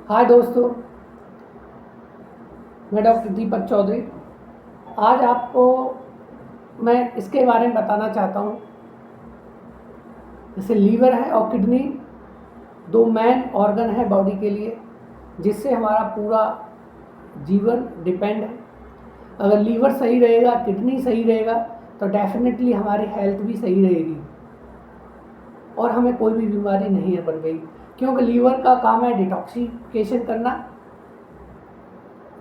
हाय दोस्तों, मैं डॉक्टर दीपक चौधरी। आज आपको मैं इसके बारे में बताना चाहता हूँ, जैसे लीवर है और किडनी दो मेन ऑर्गन है बॉडी के लिए, जिससे हमारा पूरा जीवन डिपेंड है। अगर लीवर सही रहेगा, किडनी सही रहेगा, तो डेफिनेटली हमारी हेल्थ भी सही रहेगी और हमें कोई भी बीमारी नहीं है बन गई, क्योंकि लीवर का काम है डिटॉक्सिफिकेशन करना।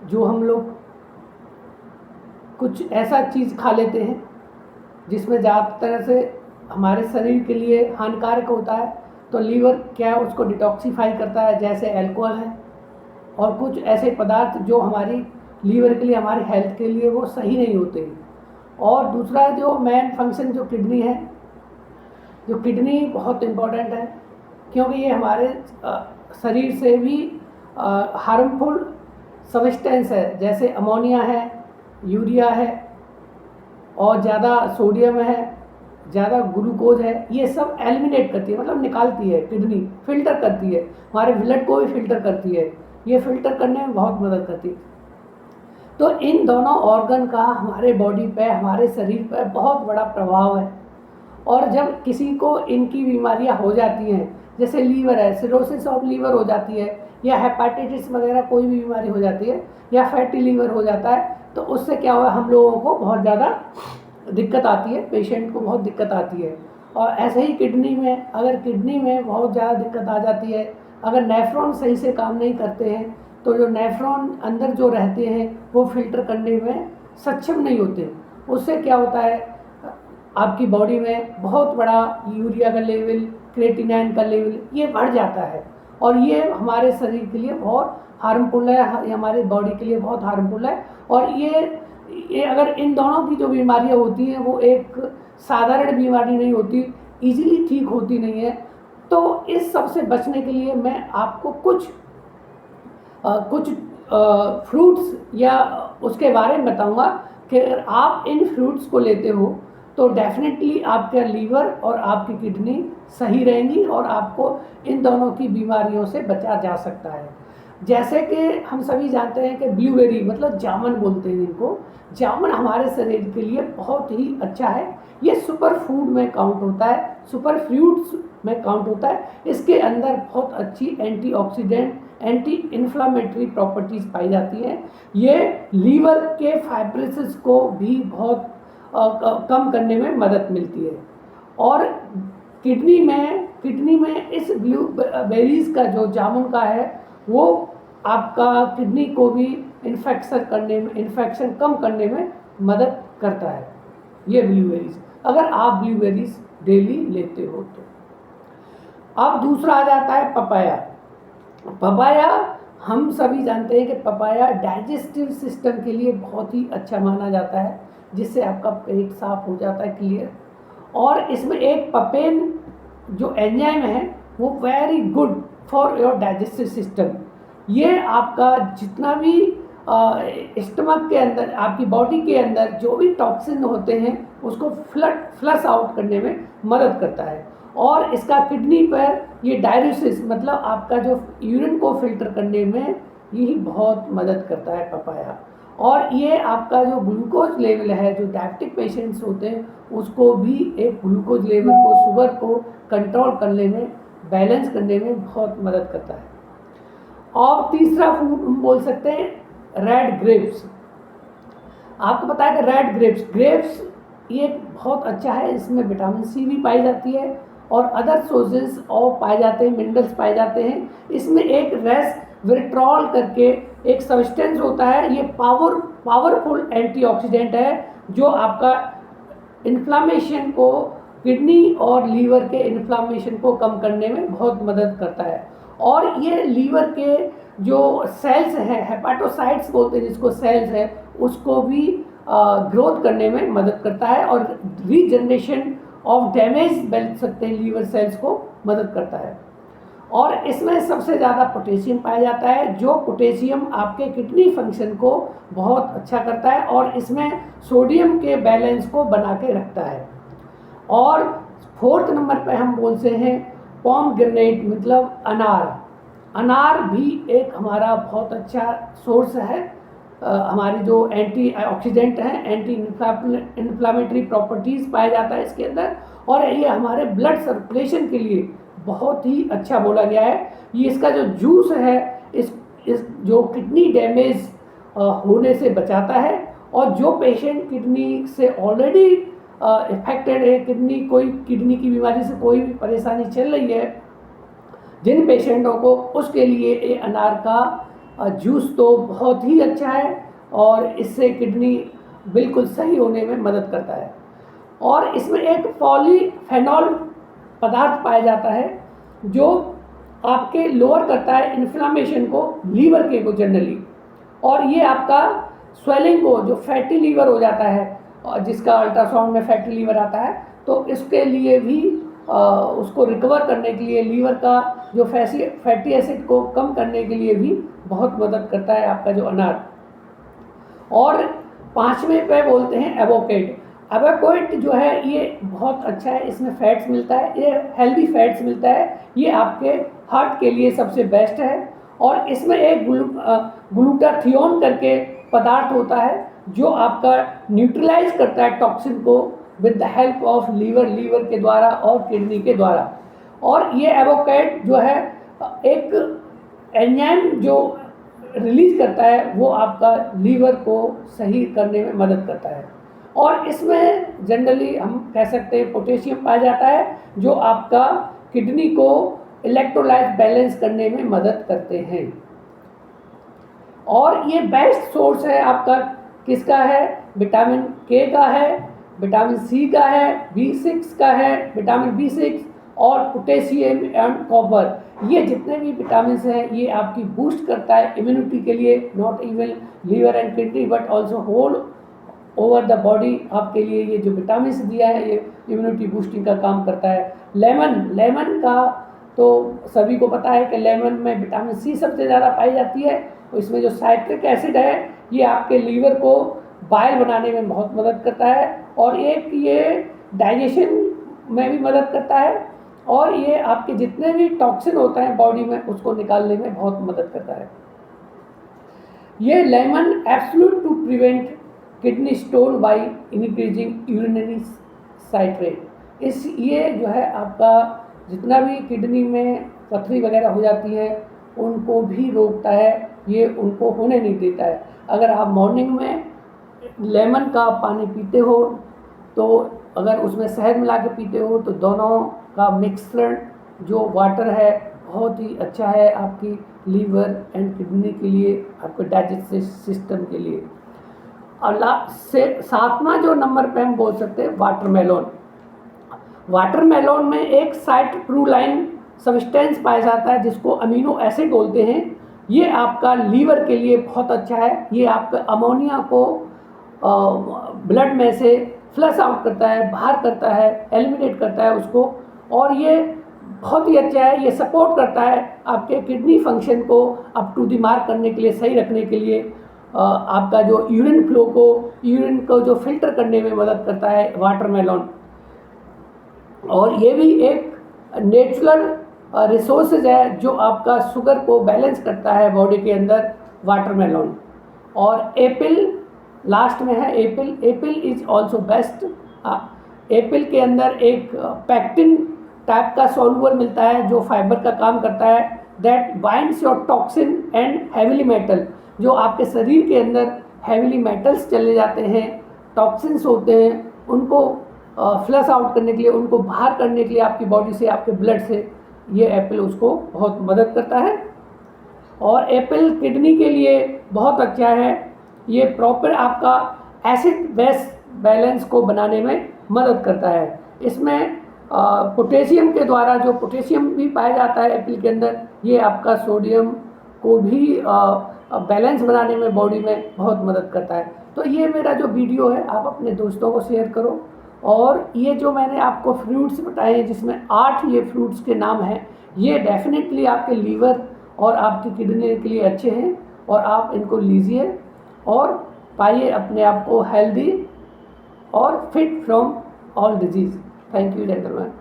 जो हम लोग कुछ ऐसा चीज़ खा लेते हैं जिसमें ज़्यादा तरह से हमारे शरीर के लिए हानिकारक होता है, तो लीवर क्या है उसको डिटॉक्सिफाई करता है, जैसे अल्कोहल है और कुछ ऐसे पदार्थ जो हमारी लीवर के लिए, हमारी हेल्थ के लिए वो सही नहीं होते। और दूसरा जो मेन फंक्शन जो किडनी है, जो किडनी बहुत इम्पोर्टेंट है, क्योंकि ये हमारे शरीर से भी हार्मफुल सब्सटेंस है, जैसे अमोनिया है, यूरिया है और ज़्यादा सोडियम है, ज़्यादा ग्लूकोज है, ये सब एलिमिनेट करती है, मतलब निकालती है। किडनी फिल्टर करती है, हमारे ब्लड को भी फिल्टर करती है, ये फिल्टर करने में बहुत मदद करती है। तो इन दोनों ऑर्गन का हमारे बॉडी पे, हमारे शरीर पर बहुत बड़ा प्रभाव है। और जब किसी को इनकी बीमारियां हो जाती हैं, जैसे लीवर है, सिरोसिस ऑफ लीवर हो जाती है, या हेपेटाइटिस वगैरह कोई भी बीमारी हो जाती है, या फैटी लीवर हो जाता है, तो उससे क्या हुआ, हम लोगों को बहुत ज़्यादा दिक्कत आती है, पेशेंट को बहुत दिक्कत आती है। और ऐसे ही किडनी में, अगर किडनी में बहुत ज़्यादा दिक्कत आ जाती है, अगर नेफ्रॉन सही से काम नहीं करते हैं, तो जो नेफ्रॉन अंदर जो रहते हैं वो फिल्टर करने में सक्षम नहीं होते, उससे क्या होता है, आपकी बॉडी में बहुत बड़ा यूरिया का लेवल, क्रेटिनाइन का लेवल ये बढ़ जाता है, और ये हमारे शरीर के लिए बहुत हार्मफुल है, हमारे बॉडी के लिए बहुत हार्मफुल है। और ये अगर इन दोनों की जो बीमारियां होती हैं वो एक साधारण बीमारी नहीं होती, इजीली ठीक होती नहीं है। तो इस सब से बचने के लिए मैं आपको कुछ फ्रूट्स या उसके बारे में बताऊंगा कि अगर आप इन फ्रूट्स को लेते हो तो डेफिनेटली आपका लीवर और आपकी किडनी सही रहेंगी और आपको इन दोनों की बीमारियों से बचा जा सकता है। जैसे कि हम सभी जानते हैं कि ब्लूबेरी, मतलब जामुन बोलते हैं इनको, जामुन हमारे शरीर के लिए बहुत ही अच्छा है। ये सुपर फूड में काउंट होता है, सुपर फ्रूट्स में काउंट होता है। इसके अंदर बहुत अच्छी एंटीऑक्सीडेंट, एंटी इन्फ्लामेटरी प्रॉपर्टीज़ पाई जाती हैं। ये लीवर के फाइब्रोसिस को भी बहुत कम करने में मदद मिलती है। और किडनी में इस ब्लूबेरीज का जो जामुन का है वो आपका किडनी को भी इन्फेक्शन कम करने में मदद करता है, ये ब्लूबेरीज, अगर आप ब्लूबेरीज डेली लेते हो तो। अब दूसरा आ जाता है पपाया। पपाया हम सभी जानते हैं कि पपाया डाइजेस्टिव सिस्टम के लिए बहुत ही अच्छा माना जाता है, जिससे आपका पेट साफ हो जाता है, क्लियर। और इसमें एक पपेन जो एंजाइम है वो very good for your digestive system. ये आपका जितना भी स्टमक के अंदर, आपकी बॉडी के अंदर जो भी टॉक्सिन होते हैं उसको फ्लश आउट करने में मदद करता है। और इसका किडनी पर ये डायलिसिस, मतलब आपका जो यूरिन को फिल्टर करने में यही बहुत मदद करता है पपाया। और ये आपका जो ग्लूकोज लेवल है, जो डायबिटिक पेशेंट्स होते हैं उसको भी एक ग्लूकोज लेवल को, शुगर को कंट्रोल करने में, बैलेंस करने में बहुत मदद करता है। और तीसरा फूड हम बोल सकते हैं रेड ग्रेप्स। आपको पता है कि रेड ग्रेप्स ये बहुत अच्छा है, इसमें विटामिन सी भी पाई जाती है और अदर सोर्सेज ऑफ पाए जाते हैं, मिनरल्स पाए जाते हैं। इसमें एक रेसवेरेट्रॉल करके एक सब्सटेंस होता है, ये पावरफुल एंटीऑक्सीडेंट है, जो आपका इन्फ्लामेशन को, किडनी और लीवर के इन्फ्लामेशन को कम करने में बहुत मदद करता है। और ये लीवर के जो सेल्स हैं, हेपाटोसाइट्स बोलते हैं जिसको, सेल्स है, उसको भी ग्रोथ करने में मदद करता है और रीजनरेशन ऑफ डैमेज बोल सकते हैं लीवर सेल्स को मदद करता है। और इसमें सबसे ज़्यादा पोटेशियम पाया जाता है, जो पोटेशियम आपके किडनी फंक्शन को बहुत अच्छा करता है और इसमें सोडियम के बैलेंस को बना के रखता है। और फोर्थ नंबर पे हम बोलते हैं पोमग्रेनेट, मतलब अनार। अनार भी एक हमारा बहुत अच्छा सोर्स है। हमारी जो एंटी ऑक्सीडेंट हैं, एंटी इन्फ्लामेटरी प्रॉपर्टीज़ पाया जाता है इसके अंदर, और ये हमारे ब्लड सर्कुलेशन के लिए बहुत ही अच्छा बोला गया है। ये इसका जो जूस है इस जो किडनी डैमेज होने से बचाता है, और जो पेशेंट किडनी से ऑलरेडी इफेक्टेड है, किडनी की बीमारी से कोई भी परेशानी चल रही है, जिन पेशेंटों को, उसके लिए ये अनार का जूस तो बहुत ही अच्छा है, और इससे किडनी बिल्कुल सही होने में मदद करता है। और इसमें एक पॉलीफेनॉल पदार्थ पाया जाता है जो आपके लोअर करता है इन्फ्लामेशन को, लीवर के को जनरली, और ये आपका स्वेलिंग को, जो फैटी लीवर हो जाता है और जिसका अल्ट्रासाउंड में फैटी लीवर आता है, तो इसके लिए भी उसको रिकवर करने के लिए, लीवर का जो फैटी एसिड को कम करने के लिए भी बहुत मदद करता है आपका जो अनार। और 5वें पे बोलते हैं एवोकेड। एवोकेड जो है ये बहुत अच्छा है, इसमें फैट्स मिलता है, ये हेल्दी फैट्स मिलता है, ये आपके हार्ट के लिए सबसे बेस्ट है। और इसमें एक ग्लूटाथियोन करके पदार्थ होता है जो आपका न्यूट्रलाइज करता है टॉक्सिन को with the help of liver के द्वारा और किडनी के द्वारा। और ये एवोकेड जो है एक एंजाइम जो रिलीज करता है, वो आपका लीवर को सही करने में मदद करता है। और इसमें जनरली हम कह सकते हैं पोटेशियम पाया जाता है, जो आपका किडनी को इलेक्ट्रोलाइट बैलेंस करने में मदद करते हैं। और ये बेस्ट सोर्स है आपका किसका है? विटामिन के का है, विटामिन सी का है, B6 का है, विटामिन B6 और पोटेशियम एंड कॉपर। ये जितने भी विटामिन हैं ये आपकी बूस्ट करता है इम्यूनिटी के लिए, not even liver and kidney but also whole over the body. आपके लिए ये जो विटामिन दिया है ये इम्यूनिटी बूस्टिंग का काम करता है। लेमन का तो सभी को पता है कि लेमन में विटामिन सी सबसे ज़्यादा पाई जाती है। तो इसमें जो साइट्रिक एसिड है ये आपके लीवर को बाइल बनाने में बहुत मदद करता है, और एक ये डाइजेशन में भी मदद करता है, और ये आपके जितने भी टॉक्सिन होते हैं बॉडी में उसको निकालने में बहुत मदद करता है। ये lemon absolute to prevent kidney stone by increasing urinary citrate. ये जो है आपका जितना भी किडनी में पथरी वगैरह हो जाती है उनको भी रोकता है, ये उनको होने नहीं देता है। अगर आप मॉर्निंग में लेमन का पानी पीते हो, तो अगर उसमें शहद मिला के पीते हो, तो दोनों का मिक्सचर जो वाटर है बहुत ही अच्छा है आपकी लीवर एंड किडनी के लिए, आपके डाइजेस्टिव सिस्टम के लिए। और 7वां जो नंबर पे हम बोल सकते हैं वाटरमेलोन। वाटरमेलोन में एक साइट्रोलाइन सब्सटेंस पाया जाता है जिसको अमीनो एसिड बोलते हैं। ये आपका लीवर के लिए बहुत अच्छा है। ये आपका अमोनिया को ब्लड में से फ्लश आउट करता है, बाहर करता है, एलिमिनेट करता है उसको, और ये बहुत ही अच्छा है। ये सपोर्ट करता है आपके किडनी फंक्शन को अप टू द मार्क करने के लिए, सही रखने के लिए। आपका जो यूरिन को जो फिल्टर करने में मदद करता है वाटरमेलोन। और ये भी एक नेचुरल रिसोर्सेज है जो आपका शुगर को बैलेंस करता है बॉडी के अंदर, वाटरमेलोन। और एप्पल लास्ट में है। Apple is also best. Apple के अंदर एक पैक्टिन टाइप का सॉल्यूबल मिलता है जो फाइबर का काम करता है, that binds your toxin and heavily metal. जो आपके शरीर के अंदर हैविली मेटल्स चले जाते हैं, टॉक्सिन्स होते हैं, उनको फ्लश आउट करने के लिए, उनको बाहर करने के लिए आपकी बॉडी से, आपके ब्लड से, ये एप्पल उसको बहुत मदद करता है। और एप्पल किडनी के लिए बहुत अच्छा है। ये प्रॉपर आपका एसिड बेस बैलेंस को बनाने में मदद करता है। इसमें पोटेशियम के द्वारा, जो पोटेशियम भी पाया जाता है एप्पल के अंदर, ये आपका सोडियम को भी बैलेंस बनाने में बॉडी में बहुत मदद करता है। तो ये मेरा जो वीडियो है आप अपने दोस्तों को शेयर करो। और ये जो मैंने आपको फ्रूट्स बताए हैं जिसमें 8 ये फ्रूट्स के नाम हैं, ये डेफिनेटली आपके लीवर और आपकी किडनी के लिए अच्छे हैं, और आप इनको लीजिए और पाइए अपने आप को हेल्दी और fit from all disease. Thank you gentleman.